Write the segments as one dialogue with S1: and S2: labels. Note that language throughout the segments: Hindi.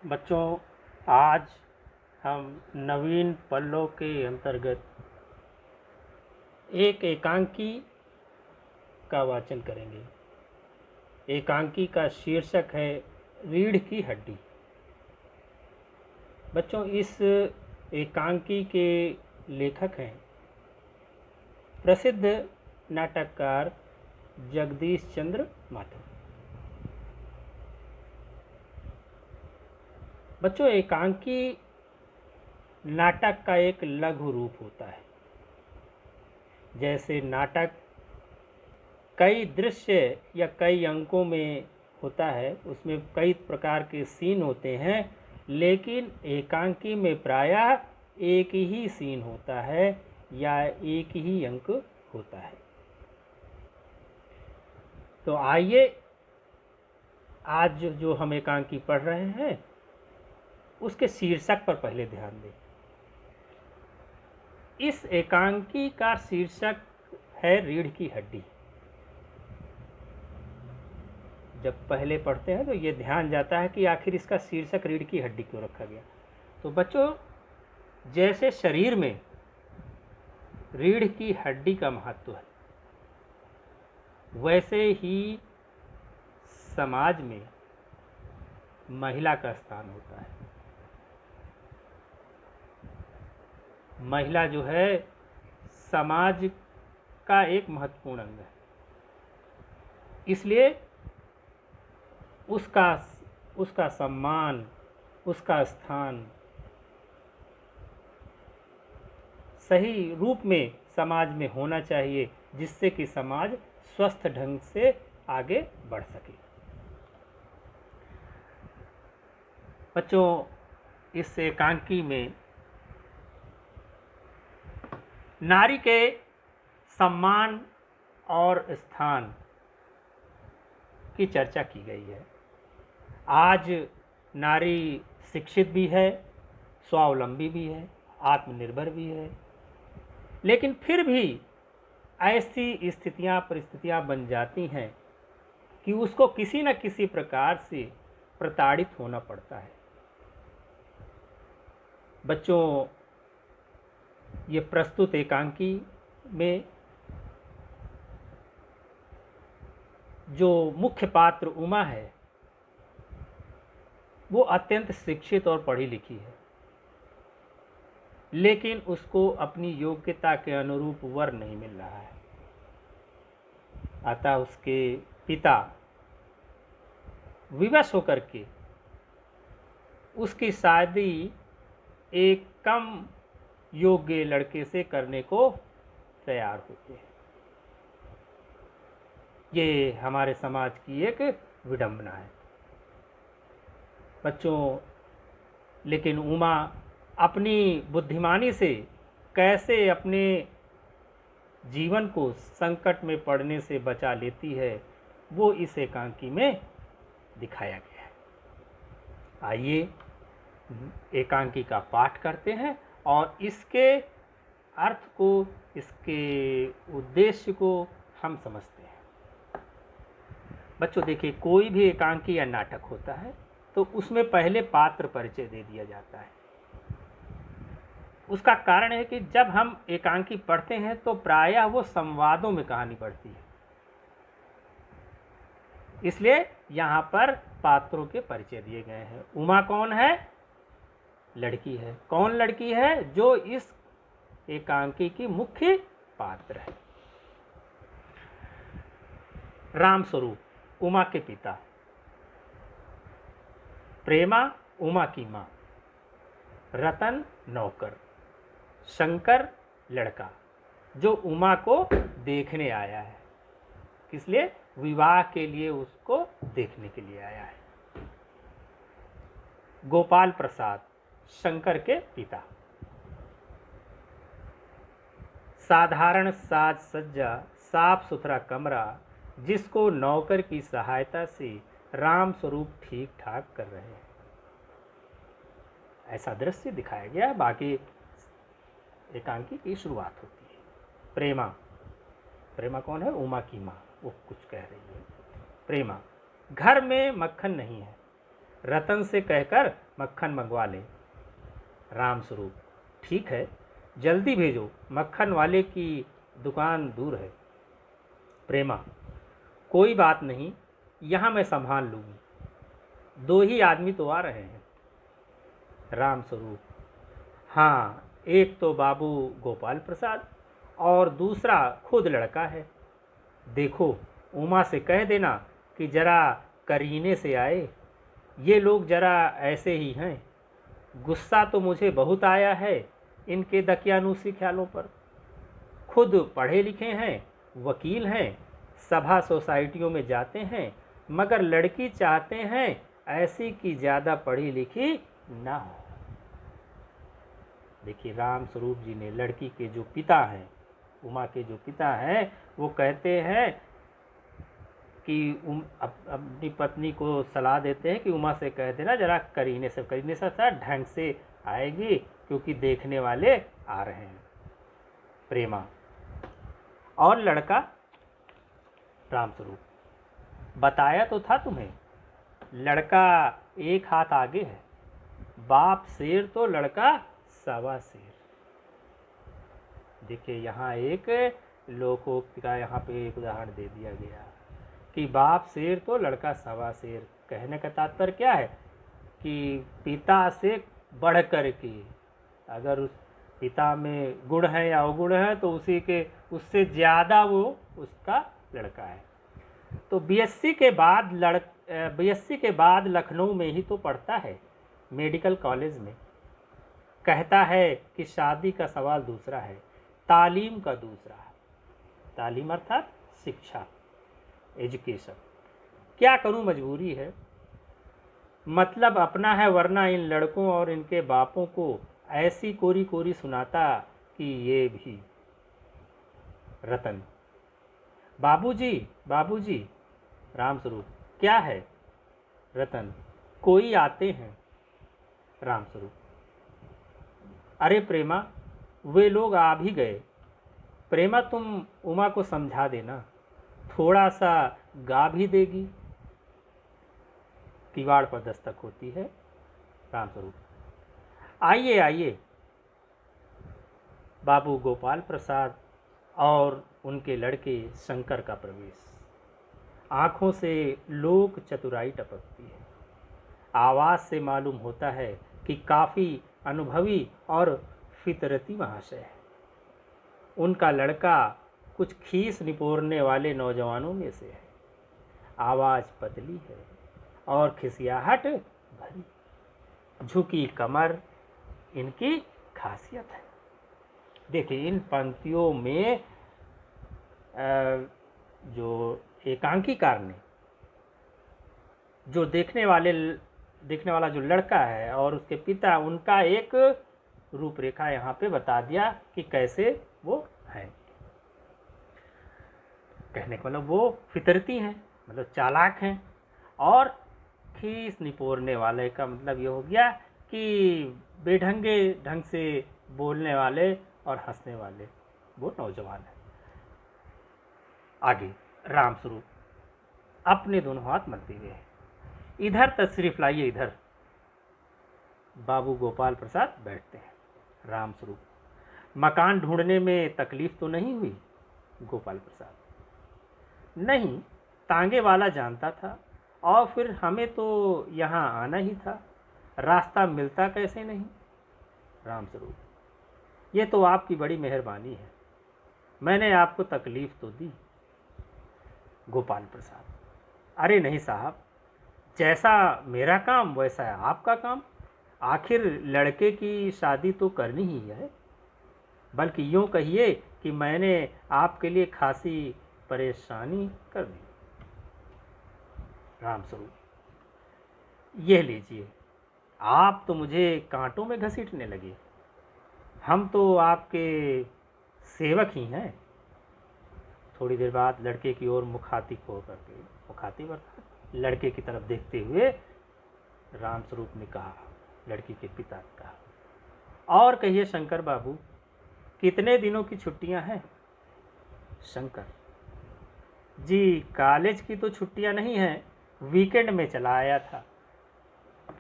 S1: बच्चों, आज हम नवीन पल्लों के अंतर्गत एक एकांकी का वाचन करेंगे। एकांकी का शीर्षक है रीढ़ की हड्डी। बच्चों, इस एकांकी के लेखक हैं प्रसिद्ध नाटककार जगदीश चंद्र माथुर। बच्चों, एकांकी नाटक का एक लघु रूप होता है। जैसे नाटक कई दृश्य या कई अंकों में होता है, उसमें कई प्रकार के सीन होते हैं, लेकिन एकांकी में प्रायः एक ही सीन होता है या एक ही अंक होता है। तो आइए आज जो हम एकांकी पढ़ रहे हैं उसके शीर्षक पर पहले ध्यान दें। इस एकांकी का शीर्षक है रीढ़ की हड्डी। जब पहले पढ़ते हैं तो ये ध्यान जाता है कि आखिर इसका शीर्षक रीढ़ की हड्डी क्यों रखा गया। तो बच्चों, जैसे शरीर में रीढ़ की हड्डी का महत्व है, वैसे ही समाज में महिला का स्थान होता है। महिला जो है समाज का एक महत्वपूर्ण अंग है, इसलिए उसका सम्मान, उसका स्थान सही रूप में समाज में होना चाहिए, जिससे कि समाज स्वस्थ ढंग से आगे बढ़ सके। बच्चों, इस एकांकी में नारी के सम्मान और स्थान की चर्चा की गई है। आज नारी शिक्षित भी है, स्वावलंबी भी है, आत्मनिर्भर भी है, लेकिन फिर भी ऐसी स्थितियां परिस्थितियां बन जाती हैं कि उसको किसी न किसी प्रकार से प्रताड़ित होना पड़ता है। बच्चों, ये प्रस्तुत एकांकी में जो मुख्य पात्र उमा है, वो अत्यंत शिक्षित और पढ़ी लिखी है, लेकिन उसको अपनी योग्यता के अनुरूप वर नहीं मिल रहा है। अतः उसके पिता विवश होकर के उसकी शादी एक कम योग्य लड़के से करने को तैयार होते हैं। ये हमारे समाज की एक विडंबना है। बच्चों, लेकिन उमा अपनी बुद्धिमानी से कैसे अपने जीवन को संकट में पड़ने से बचा लेती है, वो इस एकांकी में दिखाया गया है। आइए एकांकी का पाठ करते हैं और इसके अर्थ को, इसके उद्देश्य को हम समझते हैं। बच्चों देखिए, कोई भी एकांकी या नाटक होता है तो उसमें पहले पात्र परिचय दे दिया जाता है। उसका कारण है कि जब हम एकांकी पढ़ते हैं तो प्रायः वो संवादों में कहानी बढ़ती है, इसलिए यहाँ पर पात्रों के परिचय दिए गए हैं। उमा कौन है? लड़की है। कौन लड़की है? जो इस एकांकी की मुख्य पात्र है। राम स्वरूप उमा के पिता, प्रेमा उमा की माँ, रतन नौकर, शंकर लड़का जो उमा को देखने आया है। किस लिए? विवाह के लिए उसको देखने के लिए आया है। गोपाल प्रसाद शंकर के पिता। साधारण साज सज्जा, साफ सुथरा कमरा, जिसको नौकर की सहायता से राम स्वरूप ठीक ठाक कर रहे हैं, ऐसा दृश्य दिखाया गया। बाकी एकांकी की शुरुआत होती है। प्रेमा, प्रेमा कौन है? उमा की माँ, वो कुछ कह रही है। प्रेमा, घर में मक्खन नहीं है, रतन से कहकर मक्खन मंगवा ले। राम स्वरूप, ठीक है, जल्दी भेजो, मक्खन वाले की दुकान दूर है। प्रेमा, कोई बात नहीं, यहाँ मैं संभाल लूँगी, 2 ही आदमी तो आ रहे हैं। राम स्वरूप, हाँ, एक तो बाबू गोपाल प्रसाद और दूसरा खुद लड़का है। देखो, उमा से कह देना कि जरा करीने से आए, ये लोग जरा ऐसे ही हैं। गुस्सा तो मुझे बहुत आया है इनके दकियानूसी ख्यालों पर। खुद पढ़े लिखे हैं, वकील हैं, सभा सोसाइटियों में जाते हैं, मगर लड़की चाहते हैं ऐसी कि ज़्यादा पढ़ी लिखी ना हो। देखिए, राम स्वरूप जी ने लड़की के जो पिता हैं, उमा के जो पिता हैं, वो कहते हैं कि अपनी पत्नी को सलाह देते हैं कि उमा से कह देना जरा करीने से ढंग से आएगी, क्योंकि देखने वाले आ रहे हैं। प्रेमा, और लड़का? राम स्वरूप, बताया तो था तुम्हें, लड़का 1 हाथ आगे है। बाप शेर तो लड़का सवा शेर। देखिए, यहाँ एक लोकोक्ति का यहाँ पे एक उदाहरण दे दिया गया कि बाप शेर तो लड़का सवा शेर। कहने का तात्पर्य क्या है कि पिता से बढ़ कर के, अगर उस पिता में गुण है या अवगुण है तो उससे ज़्यादा वो उसका लड़का है। तो बीएससी के बाद लखनऊ में ही तो पढ़ता है, मेडिकल कॉलेज में। कहता है कि शादी का सवाल दूसरा है, तालीम का दूसरा है। तालीम अर्थात शिक्षा, एजुकेशन। क्या करूं, मजबूरी है। मतलब अपना है, वरना इन लड़कों और इनके बापों को ऐसी कोरी कोरी सुनाता कि ये भी। रतन, बाबूजी बाबूजी। राम स्वरूप, क्या है? रतन, कोई आते हैं। राम स्वरूप, अरे प्रेमा, वे लोग आ भी गए। प्रेमा, तुम उमा को समझा देना, थोड़ा सा गा भी देगी। किवाड़ पर दस्तक होती है। राम स्वरूप, आइए आइए। बाबू गोपाल प्रसाद और उनके लड़के शंकर का प्रवेश। आँखों से लोक चतुराई टपकती है। आवाज़ से मालूम होता है कि काफ़ी अनुभवी और फितरती महाशय है। उनका लड़का कुछ खीस निपोरने वाले नौजवानों में से है। आवाज़ पतली है और खिसियाहट भरी। झुकी कमर इनकी खासियत है। देखिए, इन पंक्तियों में जो एकांकीकार ने जो देखने वाला जो लड़का है और उसके पिता, उनका एक रूपरेखा यहाँ पे बता दिया कि कैसे वो हैं। कहने का मतलब वो फितरती हैं, मतलब चालाक हैं। और खीस निपोरने वाले का मतलब ये हो गया कि बेढंगे ढंग से बोलने वाले और हंसने वाले वो नौजवान है। आगे राम स्वरूप अपने दोनों हाथ मलते हुए, इधर तशरीफ लाइए, इधर। बाबू गोपाल प्रसाद बैठते हैं। राम स्वरूप, मकान ढूंढने में तकलीफ तो नहीं हुई? गोपाल प्रसाद, नहीं, तांगे वाला जानता था और फिर हमें तो यहाँ आना ही था, रास्ता मिलता कैसे नहीं। राम स्वरूप, ये तो आपकी बड़ी मेहरबानी है, मैंने आपको तकलीफ तो दी। गोपाल प्रसाद, अरे नहीं साहब, जैसा मेरा काम वैसा है आपका काम। आखिर लड़के की शादी तो करनी ही है, बल्कि यूँ कहिए कि मैंने आपके लिए खासी परेशानी कर दी। राम स्वरूप, यह लीजिए, आप तो मुझे कांटों में घसीटने लगे, हम तो आपके सेवक ही हैं। थोड़ी देर बाद लड़के की ओर मुखातिब अर्थात लड़के की तरफ देखते हुए राम स्वरूप ने कहा, लड़की के पिता ने कहा, और कहिए शंकर बाबू, कितने दिनों की छुट्टियां हैं? शंकर जी, कॉलेज की तो छुट्टियां नहीं हैं, वीकेंड में चला आया था।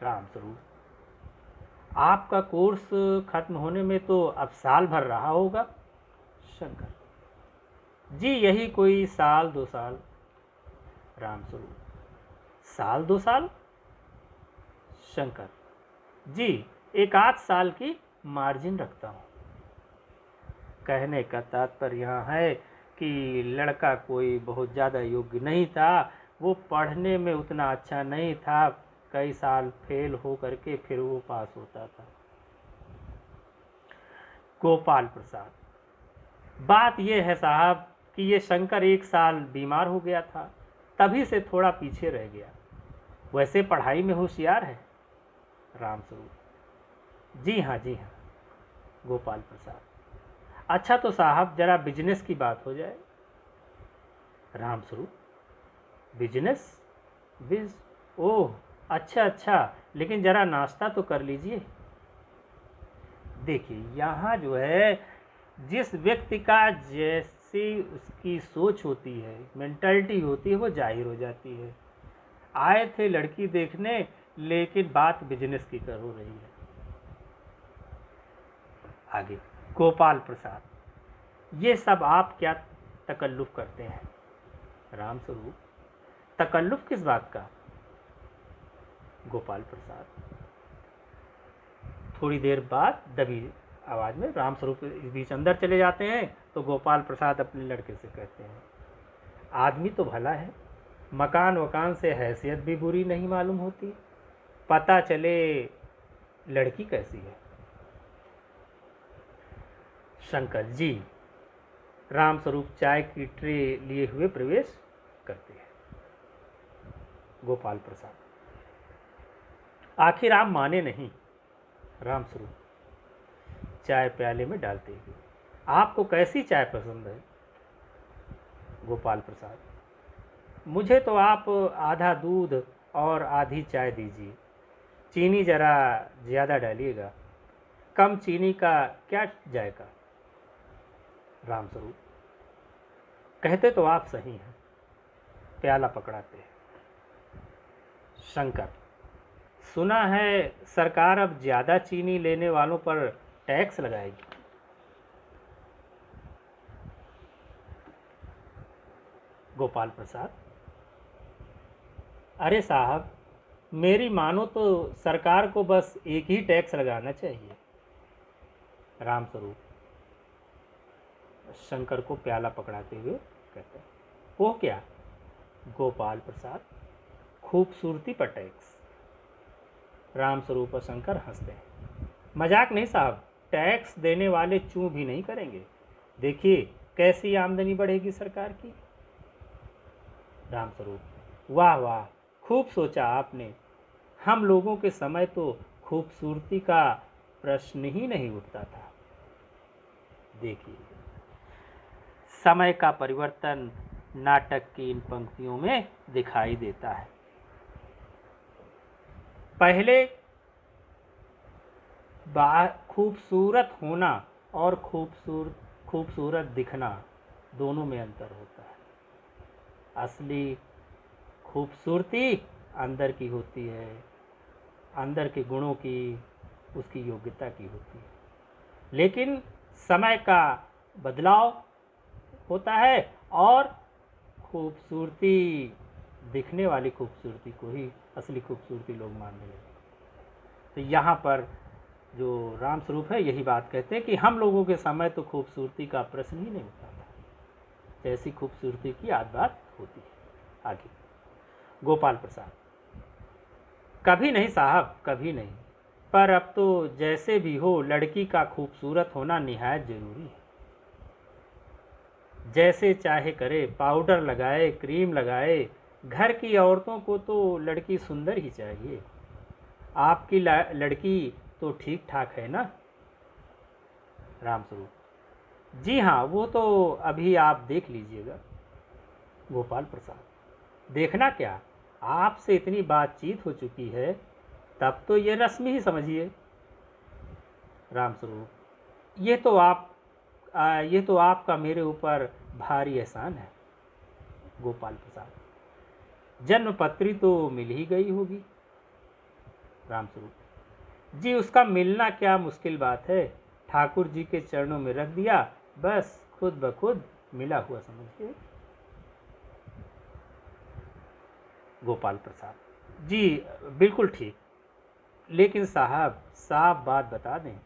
S1: राम स्वरूप, आपका कोर्स खत्म होने में तो अब साल भर रहा होगा। शंकर: जी यही कोई साल 2 साल। रामस्वरूप: साल 2 साल? शंकर: जी 1 आध साल की मार्जिन रखता हूँ। कहने का तात्पर्य यहाँ है कि लड़का कोई बहुत ज़्यादा योग्य नहीं था, वो पढ़ने में उतना अच्छा नहीं था, कई साल फेल हो करके फिर वो पास होता था। गोपाल प्रसाद: बात यह है साहब कि ये शंकर 1 साल बीमार हो गया था, तभी से थोड़ा पीछे रह गया। वैसे पढ़ाई में होशियार है। रामस्वरूप: जी हाँ जी हाँ। गोपाल प्रसाद: अच्छा तो साहब जरा बिजनेस की बात हो जाए। रामस्वरूप: बिजनेस? बिज ओह अच्छा अच्छा, लेकिन जरा नाश्ता तो कर लीजिए। देखिए यहाँ जो है, जिस व्यक्ति का जैसी उसकी सोच होती है, मेंटालिटी होती है, वो जाहिर हो जाती है। आए थे लड़की देखने, लेकिन बात बिजनेस की कर हो रही है। आगे गोपाल प्रसाद: ये सब आप क्या तकल्लुफ करते हैं? रामस्वरूप: तकल्लुफ किस बात का? गोपाल प्रसाद: थोड़ी देर बाद दबी आवाज में रामस्वरूप इस बीच अंदर चले जाते हैं, तो गोपाल प्रसाद अपने लड़के से कहते हैं, आदमी तो भला है, मकान वकान से हैसियत भी बुरी नहीं मालूम होती, पता चले लड़की कैसी है। शंकर: जी। रामस्वरूप चाय की ट्रे लिए हुए प्रवेश करते हैं। गोपाल प्रसाद: आखिर आप माने नहीं। रामस्वरूप चाय प्याले में डालते हुए, आपको कैसी चाय पसंद है? गोपाल प्रसाद: मुझे तो आप आधा दूध और आधी चाय दीजिए, चीनी जरा ज़्यादा डालिएगा, कम चीनी का क्या जायका। रामस्वरूप: कहते तो आप सही हैं। प्याला पकड़ाते हैं। शंकर: सुना है सरकार अब ज़्यादा चीनी लेने वालों पर टैक्स लगाएगी। गोपाल प्रसाद: अरे साहब, मेरी मानो तो सरकार को बस एक ही टैक्स लगाना चाहिए। रामस्वरूप शंकर को प्याला पकड़ाते हुए कहते हैं, वो क्या? गोपाल प्रसाद: खूबसूरती पर टैक्स। रामस्वरूप और शंकर हंसते हैं। मजाक नहीं साहब, टैक्स देने वाले चूं भी नहीं करेंगे। देखिए कैसी आमदनी बढ़ेगी सरकार की। रामस्वरूप: वाह वाह, खूब सोचा आपने। हम लोगों के समय तो खूबसूरती का प्रश्न ही नहीं उठता था। देखिए समय का परिवर्तन नाटक की इन पंक्तियों में दिखाई देता है। पहले खूबसूरत होना और खूबसूरत दिखना, दोनों में अंतर होता है। असली खूबसूरती अंदर की होती है, अंदर के गुणों की, उसकी योग्यता की होती है। लेकिन समय का बदलाव होता है और खूबसूरती, दिखने वाली खूबसूरती को ही असली खूबसूरती लोग मानने लगे। तो यहाँ पर जो रामस्वरूप है यही बात कहते हैं कि हम लोगों के समय तो खूबसूरती का प्रश्न ही नहीं उठता था, जैसी खूबसूरती की आज बात होती है। आगे गोपाल प्रसाद: कभी नहीं साहब, कभी नहीं, पर अब तो जैसे भी हो लड़की का खूबसूरत होना निहायत जरूरी है। जैसे चाहे करे, पाउडर लगाए, क्रीम लगाए, घर की औरतों को तो लड़की सुंदर ही चाहिए। आपकी लड़की तो ठीक ठाक है ना? रामस्वरूप: जी हाँ, वो तो अभी आप देख लीजिएगा। गोपाल प्रसाद: देखना क्या, आपसे इतनी बातचीत हो चुकी है, तब तो ये रस्म ही समझिए। रामस्वरूप: ये तो आपका मेरे ऊपर भारी एहसान है। गोपाल प्रसाद: जन्म पत्री तो मिल ही गई होगी। रामस्वरूप: जी उसका मिलना क्या मुश्किल बात है, ठाकुर जी के चरणों में रख दिया, बस खुद ब खुद मिला हुआ समझिए। गोपाल प्रसाद जी बिल्कुल ठीक, लेकिन साहब साफ बात बता दें,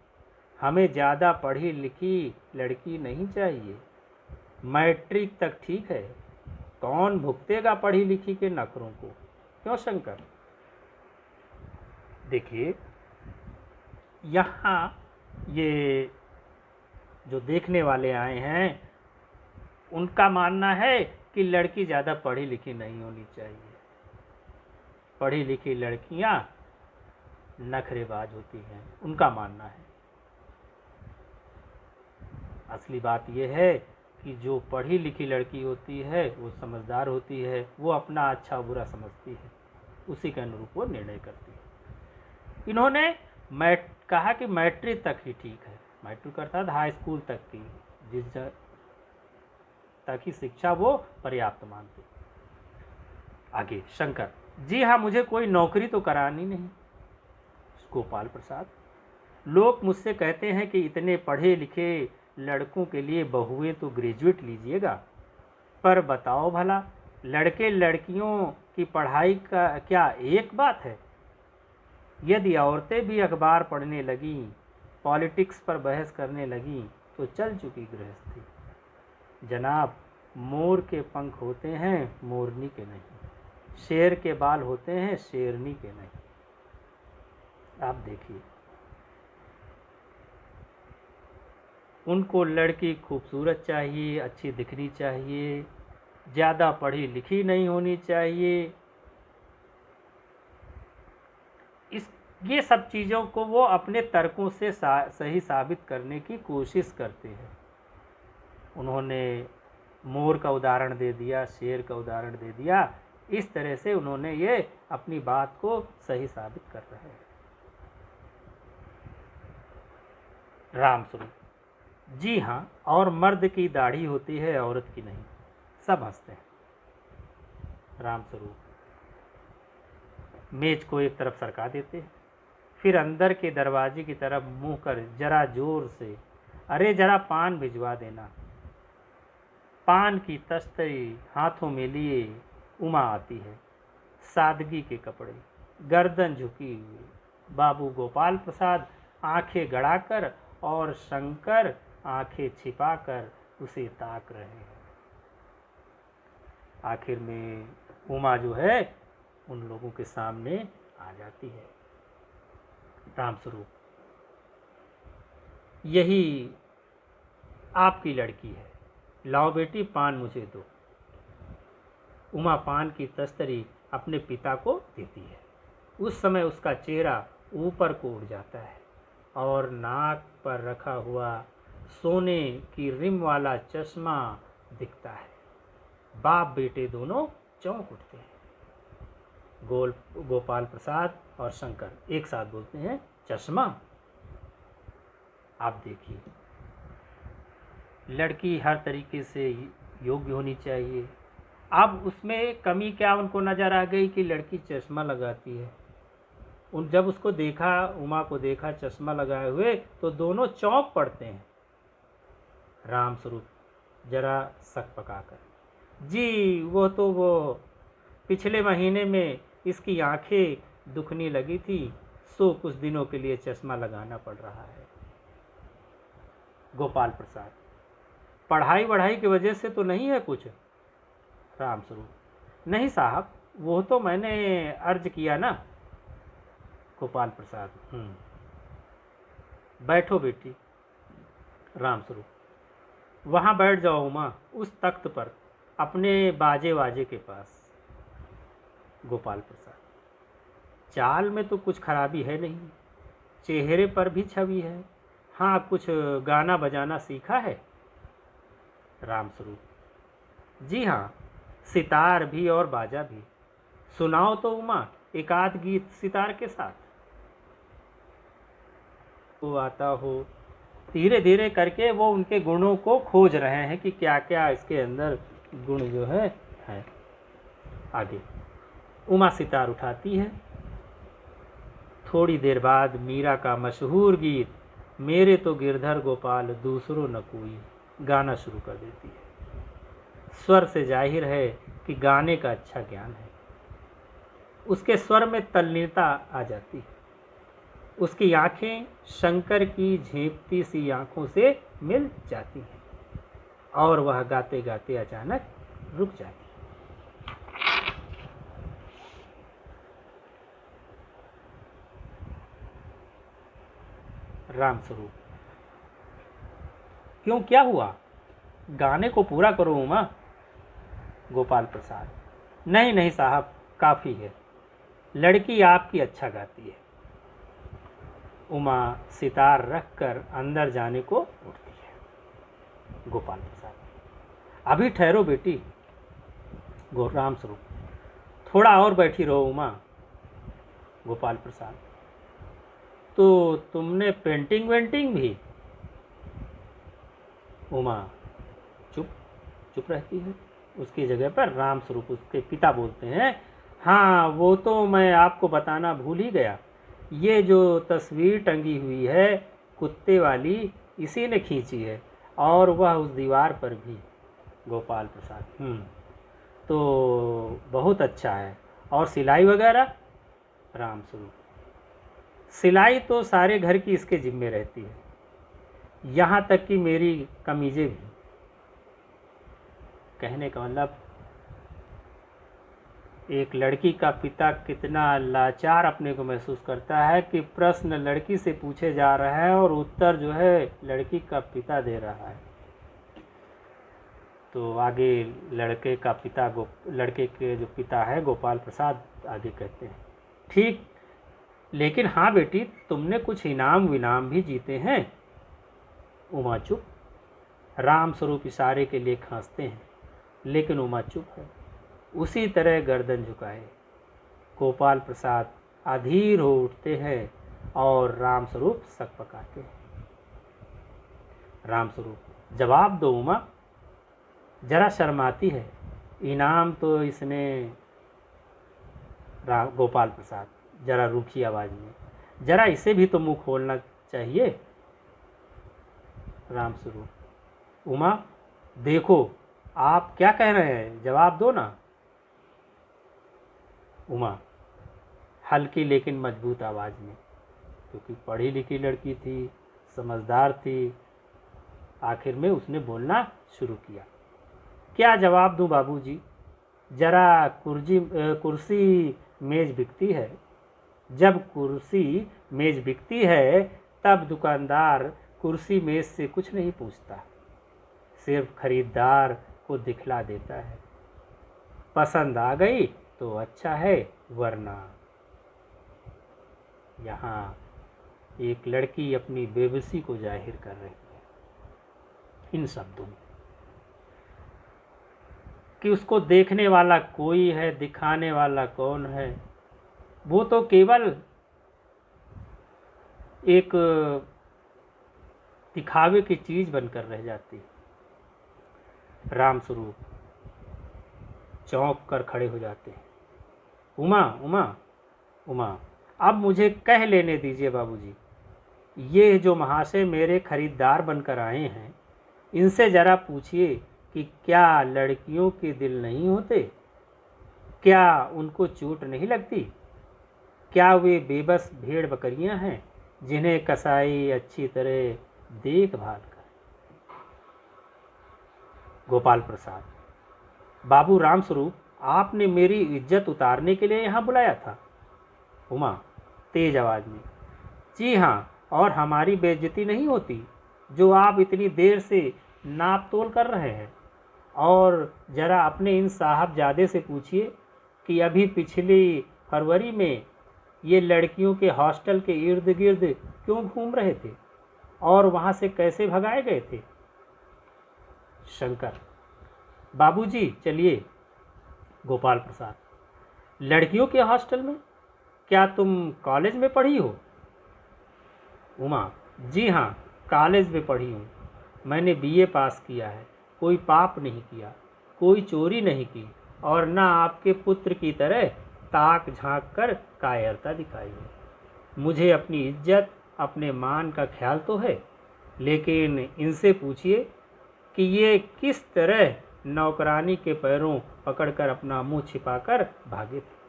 S1: हमें ज़्यादा पढ़ी लिखी लड़की नहीं चाहिए, मैट्रिक तक ठीक है, कौन भुगतेगा पढ़ी लिखी के नखरों को, क्यों शंकर? देखिए यहाँ ये जो देखने वाले आए हैं उनका मानना है कि लड़की ज़्यादा पढ़ी लिखी नहीं होनी चाहिए, पढ़ी लिखी लड़कियाँ नखरेबाज होती हैं, उनका मानना है। असली बात यह है कि जो पढ़ी लिखी लड़की होती है वो समझदार होती है, वो अपना अच्छा बुरा समझती है, उसी के अनुरूप वो निर्णय करती है। इन्होंने कहा कि मैट्रिक तक ही ठीक है, मैट्रिक अर्थात हाई स्कूल तक की जिस तक ही शिक्षा वो पर्याप्त मानते। आगे शंकर जी हाँ, मुझे कोई नौकरी तो करानी नहीं। गोपाल प्रसाद लोग मुझसे कहते हैं कि इतने पढ़े लिखे लड़कों के लिए बहुएं तो ग्रेजुएट लीजिएगा, पर बताओ भला लड़के लड़कियों की पढ़ाई का क्या एक बात है? यदि औरतें भी अखबार पढ़ने लगीं, पॉलिटिक्स पर बहस करने लगीं तो चल चुकी गृहस्थी। जनाब मोर के पंख होते हैं मोरनी के नहीं, शेर के बाल होते हैं शेरनी के नहीं। आप देखिए उनको लड़की खूबसूरत चाहिए, अच्छी दिखनी चाहिए, ज़्यादा पढ़ी लिखी नहीं होनी चाहिए, ये सब चीज़ों को वो अपने तर्कों से सही साबित करने की कोशिश करते हैं। उन्होंने मोर का उदाहरण दे दिया, शेर का उदाहरण दे दिया, इस तरह से उन्होंने ये अपनी बात को सही साबित कर रहे हैं। रामस्वरूप जी हाँ, और मर्द की दाढ़ी होती है औरत की नहीं। सब हंसते हैं। रामस्वरूप मेज को एक तरफ सरका देते हैं, फिर अंदर के दरवाजे की तरफ मुंह कर जरा जोर से, अरे जरा पान भिजवा देना। पान की तस्तरी हाथों में लिए उमा आती है, सादगी के कपड़े, गर्दन झुकी हुई। बाबू गोपाल प्रसाद आंखें गड़ाकर और शंकर आंखें छिपाकर उसे ताक रहे हैं। आखिर में उमा जो है उन लोगों के सामने आ जाती है। रामस्वरूप यही आपकी लड़की है, लाओ बेटी पान मुझे दो। उमा पान की तस्तरी अपने पिता को देती है। उस समय उसका चेहरा ऊपर को उठ जाता है और नाक पर रखा हुआ सोने की रिम वाला चश्मा दिखता है। बाप बेटे दोनों चौंक उठते हैं। गोपाल प्रसाद और शंकर एक साथ बोलते हैं, चश्मा? आप देखिए लड़की हर तरीके से योग्य होनी चाहिए। अब उसमें कमी क्या उनको नज़र आ गई कि लड़की चश्मा लगाती है। जब उसको देखा, उमा को देखा चश्मा लगाए हुए, तो दोनों चौंक पड़ते हैं। रामस्वरूप जरा सक पकाकर, जी वो पिछले महीने में इसकी आंखें दुखने लगी थी, सो कुछ दिनों के लिए चश्मा लगाना पड़ रहा है। गोपाल प्रसाद पढ़ाई वढ़ाई की वजह से तो नहीं है कुछ? रामस्वरूप नहीं साहब, वो तो मैंने अर्ज किया ना। गोपाल प्रसाद बैठो बेटी। रामस्वरूप वहाँ बैठ जाओ उमा, उस तख्त पर अपने बाजे वाजे के पास। गोपाल प्रसाद चाल में तो कुछ खराबी है नहीं, चेहरे पर भी छवि है, हाँ कुछ गाना बजाना सीखा है? रामस्वरूप जी हाँ, सितार भी और बाजा भी। सुनाओ तो उमा एक आध गीत सितार के साथ। वो आता हो, धीरे धीरे करके वो उनके गुणों को खोज रहे हैं कि क्या क्या इसके अंदर गुण जो है। आगे उमा सितार उठाती है, थोड़ी देर बाद मीरा का मशहूर गीत मेरे तो गिरधर गोपाल दूसरों न कोई गाना शुरू कर देती है। स्वर से जाहिर है कि गाने का अच्छा ज्ञान है। उसके स्वर में तल्लीनता आ जाती है। उसकी आंखें शंकर की झेंपती सी आंखों से मिल जाती हैं और वह गाते गाते अचानक रुक जाती है। राम स्वरूप, क्यों, क्या हुआ? गाने को पूरा करो उमा। गोपाल प्रसाद, नहीं नहीं साहब, काफी है, लड़की आपकी अच्छा गाती है। उमा सितार रखकर अंदर जाने को उठती है। गोपाल प्रसाद, अभी ठहरो बेटी। राम स्वरूप, थोड़ा और बैठी रहो उमा। गोपाल प्रसाद, तो तुमने पेंटिंग वेंटिंग भी? उमा चुप चुप रहती है। उसकी जगह पर राम स्वरूप उसके पिता बोलते हैं, हाँ वो तो मैं आपको बताना भूल ही गया, ये जो तस्वीर टंगी हुई है कुत्ते वाली, इसी ने खींची है, और वह उस दीवार पर भी। गोपाल प्रसाद, तो बहुत अच्छा है। और सिलाई वगैरह? राम स्वरूप, सिलाई तो सारे घर की इसके जिम्मे रहती है, यहाँ तक कि मेरी कमीजें भी। कहने का मतलब, एक लड़की का पिता कितना लाचार अपने को महसूस करता है कि प्रश्न लड़की से पूछे जा रहा है और उत्तर जो है लड़की का पिता दे रहा है। तो आगे लड़के के जो पिता है गोपाल प्रसाद आगे कहते हैं, ठीक, लेकिन हाँ बेटी, तुमने कुछ इनाम विनाम भी जीते हैं। उमा चुप। राम स्वरूप इशारे के लिए खांसते हैं, लेकिन उमा चुप है, उसी तरह गर्दन झुकाए। गोपाल प्रसाद अधीर हो उठते हैं और राम स्वरूप सक पकाते हैं। राम स्वरूप, जवाब दो उमा। जरा शर्माती है। इनाम तो इसने। गोपाल प्रसाद जरा रूखी आवाज में, जरा इसे भी तो मुंह खोलना चाहिए। राम स्वरूप, उमा देखो, आप क्या कह रहे हैं, जवाब दो ना। उमा हल्की लेकिन मजबूत आवाज में, क्योंकि पढ़ी लिखी लड़की थी, समझदार थी, आखिर में उसने बोलना शुरू किया, क्या जवाब दूं बाबूजी, जरा कुर्सी मेज बिकती है। जब कुर्सी मेज बिकती है तब दुकानदार कुर्सी मेज से कुछ नहीं पूछता, सिर्फ खरीदार को दिखला देता है। पसंद आ गई तो अच्छा है, वरना। यहाँ एक लड़की अपनी बेबसी को जाहिर कर रही है इन शब्दों में कि उसको देखने वाला कोई है, दिखाने वाला कौन है, वो तो केवल एक दिखावे की चीज बनकर रह जाती है। राम स्वरूप चौंक कर खड़े हो जाते हैं। उमा उमा उमा, अब मुझे कह लेने दीजिए बाबूजी, ये जो महाशय मेरे खरीदार बनकर आए हैं, इनसे जरा पूछिए कि क्या लड़कियों के दिल नहीं होते, क्या उनको चोट नहीं लगती, क्या वे बेबस भेड़ बकरियां हैं जिन्हें कसाई अच्छी तरह देखभाल कर। गोपाल प्रसाद, बाबू राम स्वरूप, आपने मेरी इज्जत उतारने के लिए यहाँ बुलाया था। उमा तेज आवाज में, जी हाँ, और हमारी बेइज्जती नहीं होती जो आप इतनी देर से नाप तोल कर रहे हैं। और जरा अपने इन साहबजादे से पूछिए कि अभी पिछली फरवरी में ये लड़कियों के हॉस्टल के इर्द गिर्द क्यों घूम रहे थे और वहाँ से कैसे भगाए गए थे। शंकर, बाबूजी चलिए। गोपाल प्रसाद, लड़कियों के हॉस्टल में? क्या तुम कॉलेज में पढ़ी हो? उमा, जी हाँ, कॉलेज में पढ़ी हूँ, मैंने बीए पास किया है, कोई पाप नहीं किया, कोई चोरी नहीं की, और ना आपके पुत्र की तरह ताक झांक कर कायरता दिखाई है। मुझे अपनी इज्जत, अपने मान का ख्याल तो है, लेकिन इनसे पूछिए कि ये किस तरह नौकरानी के पैरों पकड़कर अपना मुंह छिपाकर भागे थे।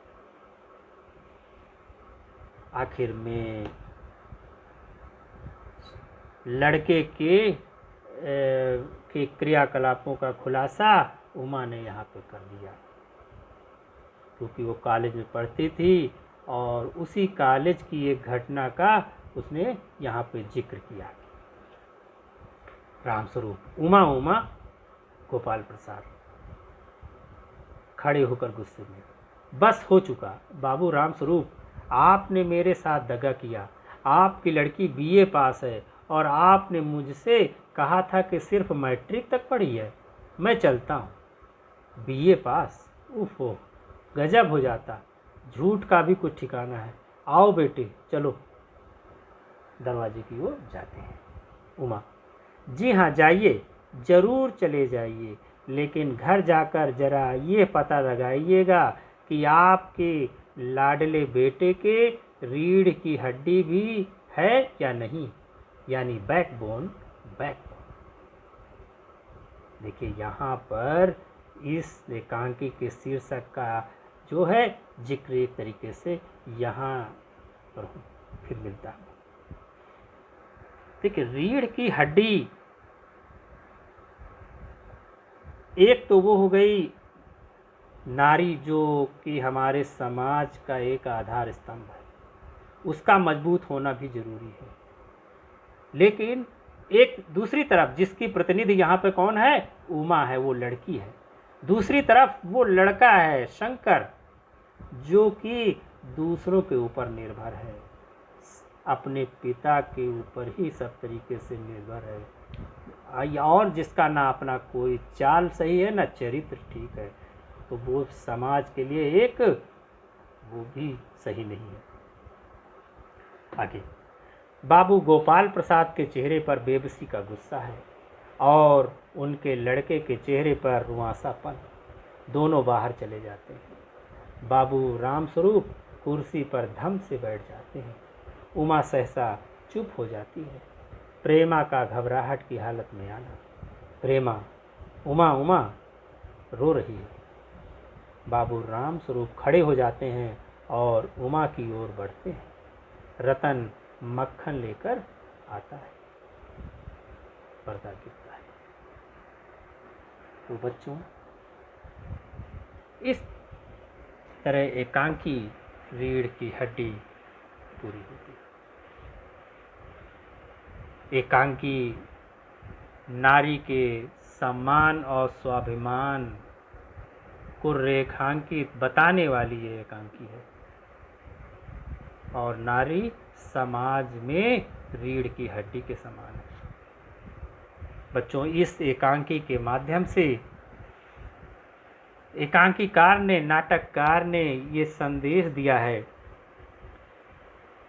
S1: आखिर में लड़के के क्रियाकलापों का खुलासा उमा ने यहाँ पे कर दिया, क्योंकि वो कॉलेज में पढ़ती थी और उसी कॉलेज की एक घटना का उसने यहाँ पे जिक्र किया। रामस्वरूप, उमा उमा गोपाल प्रसाद खड़े होकर गुस्से में, बस हो चुका बाबू रामस्वरूप, आपने मेरे साथ दगा किया। आपकी लड़की बीए पास है और आपने मुझसे कहा था कि सिर्फ मैट्रिक तक पढ़ी है। मैं चलता हूँ। बीए पास, उफ़ो, गजब हो जाता। झूठ का भी कुछ ठिकाना है। आओ बेटे चलो। दरवाजे की ओर जाते हैं। उमा, जी हाँ जाइए, ज़रूर चले जाइए, लेकिन घर जाकर ज़रा ये पता लगाइएगा कि आपके लाडले बेटे के रीढ़ की हड्डी भी है या नहीं, यानी बैकबोन। देखिए यहाँ पर इस एकांकी के शीर्षक का जो है जिक्र एक तरीके से यहाँ पर फिर मिलता है। देखिए रीढ़ की हड्डी, एक तो वो हो गई नारी जो कि हमारे समाज का एक आधार स्तंभ है, उसका मजबूत होना भी जरूरी है। लेकिन एक दूसरी तरफ जिसकी प्रतिनिधि यहाँ पे कौन है, उमा है, वो लड़की है। दूसरी तरफ वो लड़का है शंकर, जो कि दूसरों के ऊपर निर्भर है, अपने पिता के ऊपर ही सब तरीके से निर्भर है, और जिसका ना अपना कोई चाल सही है ना चरित्र ठीक है, तो वो समाज के लिए एक वो भी सही नहीं है। आगे, बाबू गोपाल प्रसाद के चेहरे पर बेबसी का गुस्सा है और उनके लड़के के चेहरे पर रुआंसापन। दोनों बाहर चले जाते हैं। बाबू रामस्वरूप कुर्सी पर धम से बैठ जाते हैं। उमा सहसा चुप हो जाती है। प्रेमा का घबराहट की हालत में आना। प्रेमा, उमा उमा रो रही है। बाबू रामस्वरूप खड़े हो जाते हैं और उमा की ओर बढ़ते हैं। रतन मक्खन लेकर आता है। पर्दा गिरता है। तो बच्चों, इस तरह एकांकी रीढ़ की हड्डी पूरी होती है। एकांकी नारी के सम्मान और स्वाभिमान को रेखांकित बताने वाली ये एकांकी है, और नारी समाज में रीढ़ की हड्डी के समान है। बच्चों, इस एकांकी के माध्यम से एकांकीकार ने, नाटककार ने ये संदेश दिया है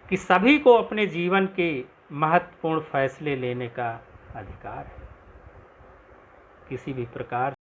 S1: कि सभी को अपने जीवन के महत्वपूर्ण फैसले लेने का अधिकार है। किसी भी प्रकार